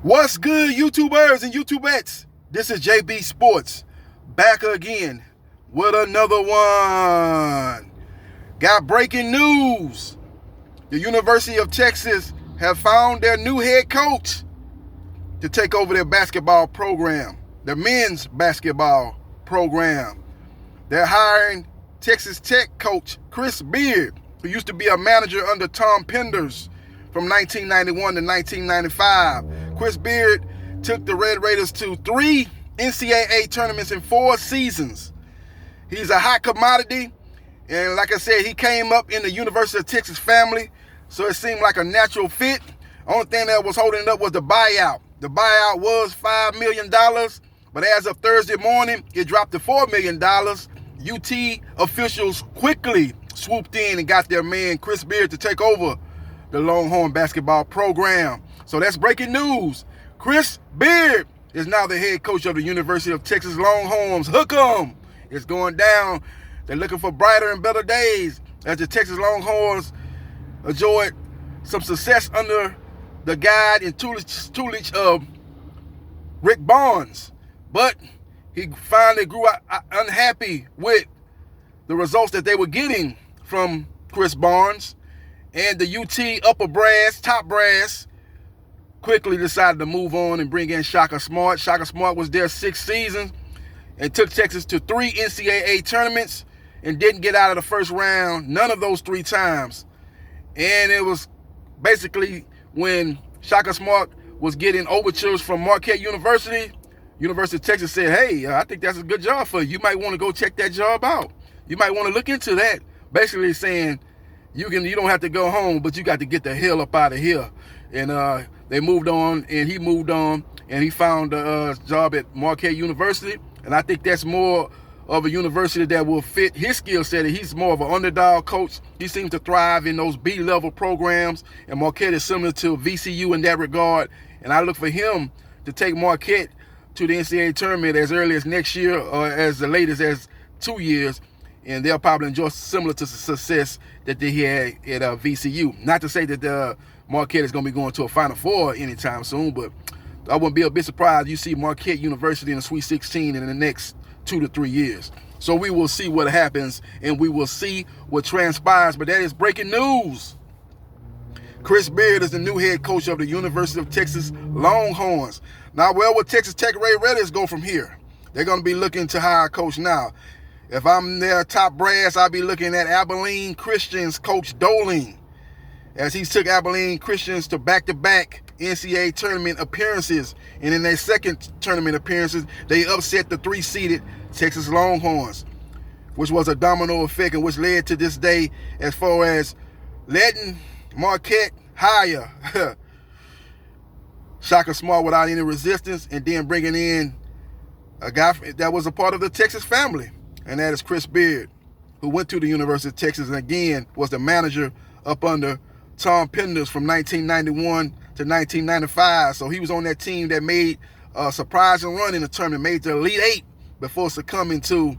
What's good, YouTubers and YouTubettes? This is JB Sports, back again with another one. Got breaking news. The University of Texas have found their new head coach to take over their basketball program, their men's basketball program. They're hiring Texas Tech coach Chris Beard, who used to be a manager under Tom Penders from 1991 to 1995. Chris Beard took the Red Raiders to 3 NCAA tournaments in 4 seasons. He's a hot commodity, and like I said, he came up in the University of Texas family, so it seemed like a natural fit. Only thing that was holding it up was the buyout. The buyout was $5 million, but as of Thursday morning, it dropped to $4 million. UT officials quickly swooped in and got their man Chris Beard to take over the Longhorn basketball program. So that's breaking news. Chris Beard is now the head coach of the University of Texas Longhorns. Hook 'em! It's going down. They're looking for brighter and better days as the Texas Longhorns enjoyed some success under the guide and tutelage of Rick Barnes. But he finally grew unhappy with the results that they were getting from Chris Barnes. And the UT upper brass, top brass, quickly decided to move on and bring in Shaka Smart. Shaka Smart was there 6 seasons and took Texas to 3 NCAA tournaments and didn't get out of the first round none of those 3 times. And it was basically when Shaka Smart was getting overtures from Marquette University, University of Texas said, hey, I think that's a good job for you. You might want to go check that job out. You might want to look into that. Basically saying, you don't have to go home, but you got to get the hell up out of here. And they moved on, and he moved on, and he found a job at Marquette University. And I think that's more of a university that will fit his skill set. He's more of an underdog coach. He seems to thrive in those B-level programs, and Marquette is similar to VCU in that regard. And I look for him to take Marquette to the NCAA tournament as early as next year or as the latest as 2 years. And they'll probably enjoy similar to the success that they had at VCU. Not to say that Marquette is going to be going to a Final Four anytime soon, but I wouldn't be a bit surprised you see Marquette University in the Sweet 16 in the next 2 to 3 years. So we will see what happens, and we will see what transpires. But that is breaking news. Chris Beard is the new head coach of the University of Texas Longhorns. Now, where will Texas Tech Red Raiders go from here? They're going to be looking to hire a coach now. If I'm their top brass, I'll be looking at Abilene Christian's coach Doling, as he took Abilene Christians to back-to-back NCAA tournament appearances. And in their second tournament appearances, they upset the 3-seeded Texas Longhorns, which was a domino effect and which led to this day as far as letting Marquette hire Shaka Smart without any resistance, and then bringing in a guy that was a part of the Texas family. And that is Chris Beard, who went to the University of Texas and again was the manager up under Tom Penders from 1991 to 1995. So he was on that team that made a surprising run in the tournament, made the Elite 8 before succumbing to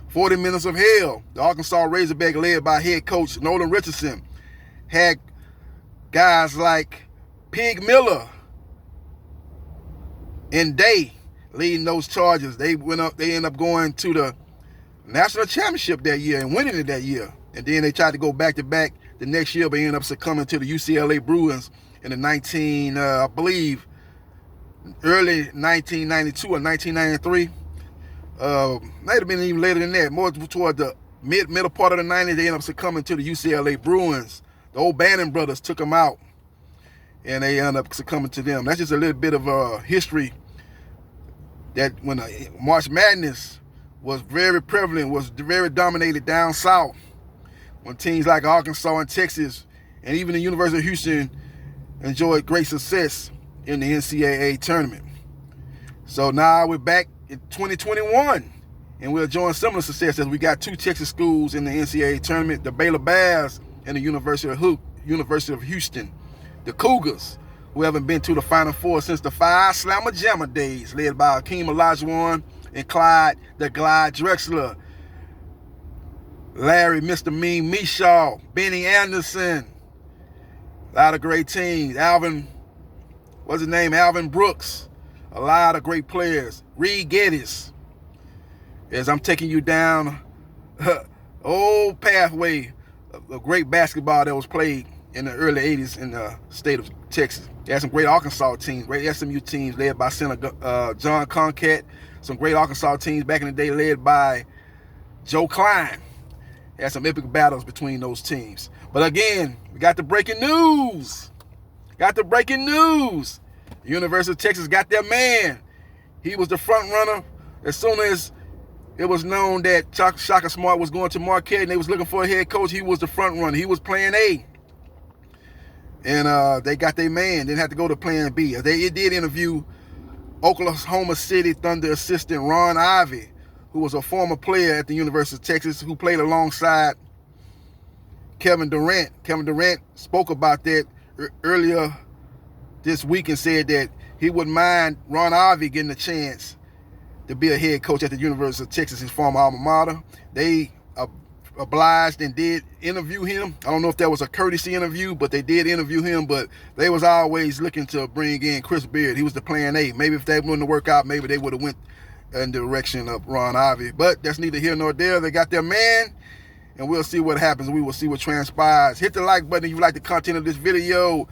40 minutes of hell. The Arkansas Razorback, led by head coach Nolan Richardson, had guys like Pig Miller and Day leading those charges. They ended up going to the national championship that year and winning it that year. And then they tried to go back-to-back the next year, but ended up succumbing to the UCLA Bruins in the I believe, early 1992 or 1993. Might have been even later than that. More toward the middle part of the 90s, they ended up succumbing to the UCLA Bruins. The old Bannon brothers took them out, and they ended up succumbing to them. That's just a little bit of history that when March Madness was very prevalent, was very dominated down south, when teams like Arkansas and Texas and even the University of Houston enjoyed great success in the NCAA tournament. So now we're back in 2021, and we're enjoying similar success as we got 2 Texas schools in the NCAA tournament, the Baylor Bears and the University of Houston. The Cougars, who haven't been to the Final Four since the 5 Slamma Jamma days, led by Hakeem Olajuwon and Clyde the Glide Drexler. Larry, Mr. Mean, Mishaw, Benny Anderson. A lot of great teams. Alvin what's his name? Alvin Brooks. A lot of great players. Reed Geddes. As I'm taking you down old pathway of great basketball that was played in the early 80s in the state of Texas. They had some great Arkansas teams, great SMU teams led by Senator John Concat. Some great Arkansas teams back in the day led by Joe Klein. They had some epic battles between those teams. But again, we got the breaking news. The University of Texas got their man. He was the front runner as soon as it was known that Shaka Smart was going to Marquette and they was looking for a head coach. He was the front runner. He was plan A. And they got their man. Didn't have to go to plan B. They did interview Oklahoma City Thunder assistant Ron Ivey, who was a former player at the University of Texas, who played alongside Kevin Durant. Kevin Durant spoke about that earlier this week and said that he wouldn't mind Ron Ivey getting a chance to be a head coach at the University of Texas, his former alma mater. They obliged and did interview him. I don't know if that was a courtesy interview, but they did interview him. But they was always looking to bring in Chris Beard. He was the plan A. Maybe if they wouldn't work out, maybe they would have went in the direction of Ron Ivey. But that's neither here nor there. They got their man, and we'll see what happens. We will see what transpires. Hit the like button if you like the content of this video.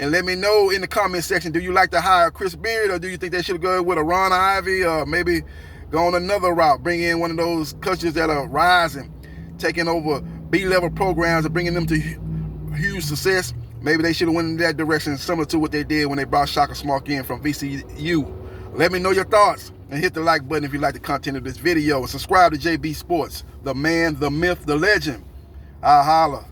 And let me know in the comment section, do you like to hire Chris Beard, or do you think they should go with a Ron Ivey, or maybe go on another route, bring in one of those coaches that are rising, taking over B-level programs and bringing them to huge success? Maybe they should have went in that direction, similar to what they did when they brought Shaka Smart in from VCU. Let me know your thoughts, and hit the like button if you like the content of this video, and subscribe to JB Sports, the man, the myth, the legend. I'll holla.